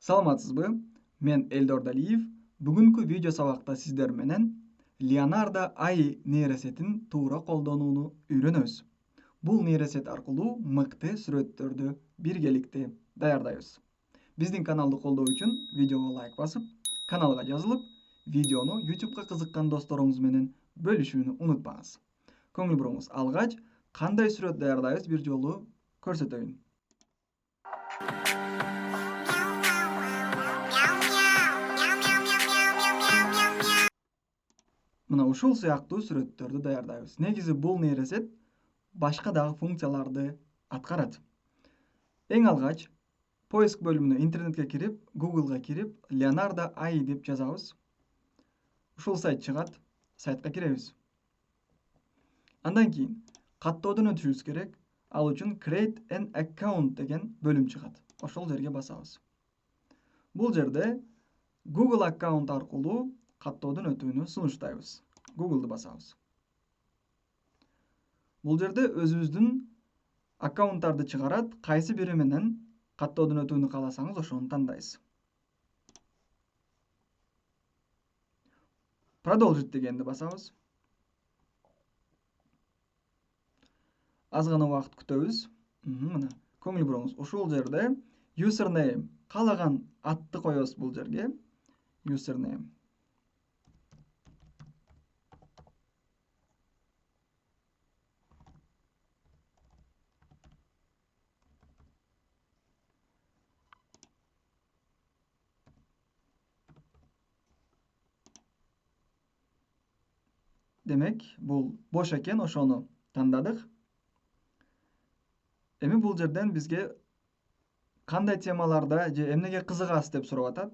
Саламатсызбы? Мен Элдор Далиев. Бүгүнкү видео сабакта сиздер менен Leonardo AI нейросетин туура колдонууну үйрөнөбүз. Бул нейросет аркылуу мыкты сүрөттөрдү биргеликте даярдайбыз. Биздин каналды колдоо үчүн видеого лайк басып, каналга жазылып, видеону YouTubeга кызыккан досторуңуз менен бөлүшүүнү унутпаңыз. Көңүл буруңуз алгач, кандай сүрөт даярдайбыз бир жолу көрсөтөйүн. Мына ушул сыяктуу сүрөттөрдү даярдайбыз. Негизи бул нейросет башка дагы функцияларды аткарат. Эң алгач поиск бөлүмүнө интернетке кирип, Google'га кирип, Leonardo AI деп жазабыз. Ушул сайт чыгат. Сайтка киребиз. Андан кийин каттоодон өтүшүбүз керек. Ал үчүн Create an account деген бөлүм чыгат. Ошол жерге басабыз. Бул жерде Google аккаунт аркылуу каттоодон өтүүнү сунуштайбыз. Google'ды басабыз. Бул жерде өзүбүздүн аккаунттарды чыгарат, кайсы бири менен каттоодон өтүүнү кааласаңыз, ошону тандайсыз. Продолжить дегенди басабыз. Аз гана убакыт күтөбүз. Мына, көңүл буруңуз. Ушул жерде username, каалаган атты коебуз бул жерге. Username. Демек, бул бош экен, ошону тандадык. Эми бул жерден бизге кандай темаларда же эмнеге кызыгасыз деп сурап атат.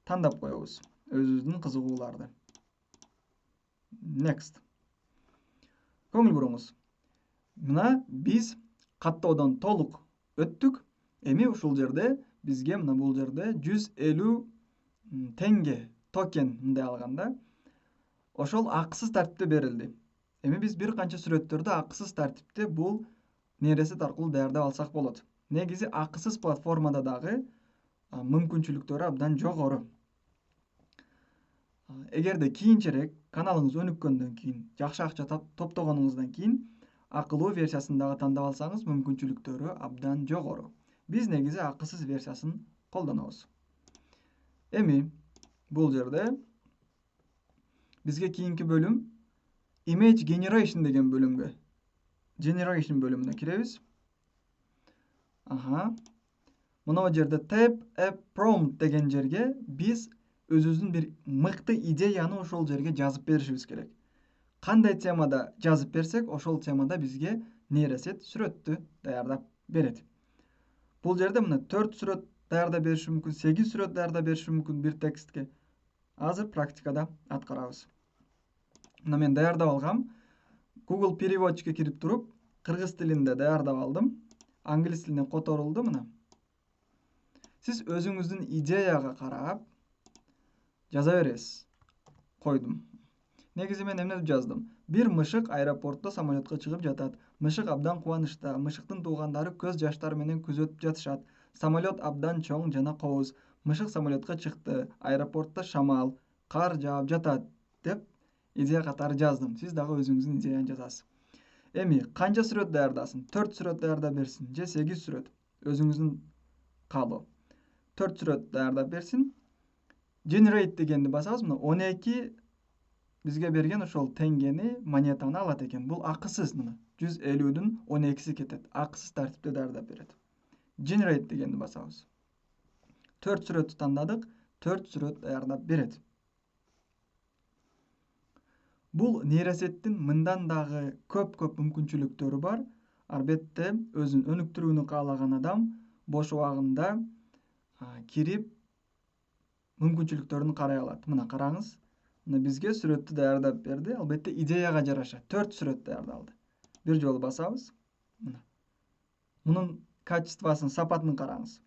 Тандап коебуз өзүбүздүн кызыгууларды. Next. Көңүл буруңуз. Мына биз каттоодон толук өттүк. Эми ушул жерде бизге мына бул жерде 150 тенге токен мындай алганда ошол акысыз тартипте берилди. Эми биз бир канча сүрөттөрдү акысыз тартипте бул нейросет аркылуу даярдап алсак болот. Негизи акысыз платформада дагы мүмкүнчүлүктөрү абдан жогору. Эгерде кийинчерээк каналыңыз өнүккөндөн кийин, жакшы акча топтогонуңуздан кийин акылуу версиясын дагы тандап алсаңыз, мүмкүнчүлүктөрү абдан жогору. Биз негизи акысыз версиясын колдонобуз. Эми бул жерде бизге кийинки бөлүм Image Generation деген бөлүмгө, Generation бөлүмүнө киребиз. Мына жерде Type a Prompt деген жерге биз өзүбүздүн бир мыкты идеяны ошол жерге жазып беришибиз керек. Кандай темада жазып берсек, ошол темада бизге нейросет сүрөттү даярдап берет. Бул жерде мына 4 сүрөт даярдап бериши мүмкүн, 8 сүрөт даярдап бериши мүмкүн бир текстке. Азыр практикада аткарабыз. Мына мен даярдап алгам. Google переводчикке кирип туруп, кыргыз тилинде даярдап алдым. Англис тилине которулду мына. Сиз өзүңүздүн идеяга карап жаза бересиз. Койдум. Негизи мен эмне деп жаздым? Бир мышык аэропортто самолетко чыгып жатат. Мышык абдан кубанычта. Мышыктын туугандары көз жаштары менен күзөтүп жатышат. Самолет абдан чоң жана кооз. Мышык самолетко чыкты. Аэропортто шамал, кар жаап жатат деп идея катары жаздым. Сиз дагы өзүңүздүн идеяны жазасыз. Эми канча сүрөт даярдасын? 4 сүрөт даярдап берсин же 8 сүрөт? Өзүңүздүн каалоо. 4 сүрөт даярдап берсин. Generate дегенди басабыз. Мына 12 бизге берген ошол тенгени, монетаны алат экен. Бул акысыз мына. 150дүн 12си кетет. Акысыз тартипте даярдап берет. Generate дегенди басабыз. 4 сүрөттү тандадык. 4 сүрөт даярдап берет. Бул нейросеттин мындан дагы көп мүмкүнчүлүктөрү бар. Албетте өзүн өнүктүрүүнү каалаган адам бош убагында кирип мүмкүнчүлүктөрүн карай алат. Мына караңыз. Мына бизге сүрөттү даярдап берди. Албетте идеяга жараша 4 сүрөт даярдалды. Бир жолу басабыз. Мына. Мунун качествосын, сапатын караңыз.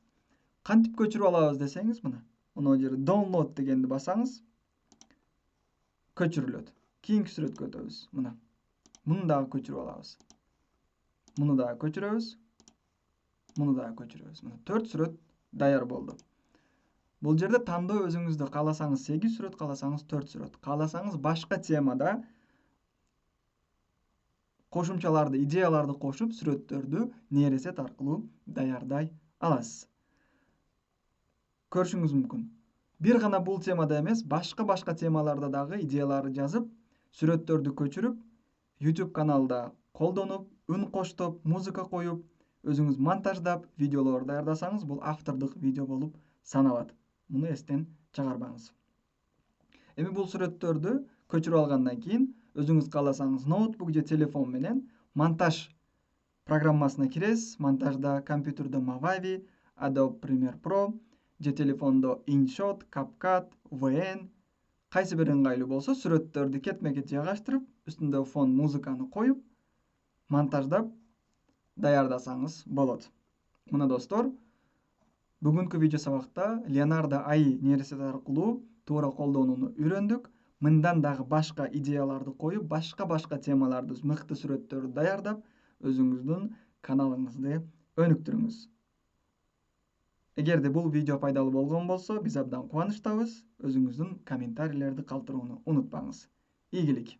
Кантип көчүрүп алабыз десеңиз, мына. Мына жерде download дегенди басаңыз, көчүрүлөт. Кийинки сүрөткө өтөбүз. Мына. Муну дагы көчүрүп алабыз. Муну дагы көчүрөбүз. Муну дагы көчүрөбүз. Мына 4 сүрөт даяр болду. Бул жерде тандоо өзүңүздө, кааласаңыз 8 сүрөт, кааласаңыз 4 сүрөт, кааласаңыз башка темада кошумчаларды, идеяларды кошуп сүрөттөрдү нейросет аркылуу даярдай аласыз. Көрүшүңүз мүмкүн. Бир гана бул темада эмес, башка темаларда дагы идеяларды жазып, сүрөттөрдү көчүрүп, YouTube каналда колдонуп, үн коштоп, музыка коюп, өзүңүз монтаждап, видеолор даярдасаңыз, бул автордук видео болуп саналат. Муну эстен чыгарбаңыз. Эми бул сүрөттөрдү көчүрүп алгандан кийин өзүңүз кааласаңыз ноутбук же телефон менен монтаж программасына киресиз. Монтажда компьютерде Movavi, Adobe Premiere Pro же телефондо InShot, CapCut, VN кайсы бир ыңгайлуу болсо, сүрөттөрдү кетме-кет жайгаштырып, үстүндө фон музыканы коюп, монтаждап даярдасаңыз болот. Мына достор, бүгүнкү видео сабакта Leonardo AI нейросет аркылуу туура колдонууну үйрөндүк. Мындан дагы башка идеяларды коюп, башка темаларды, мыкты сүрөттөрдү даярдап, өзүңүздүн каналыңызды өнүктүрүңүз. Эгерде бул видео пайдалуу болгон болсо, биз абдан кубанычтабыз. Өзүңүздүн комментарийлерди калтырууну унутпаңыз. Ийгилик.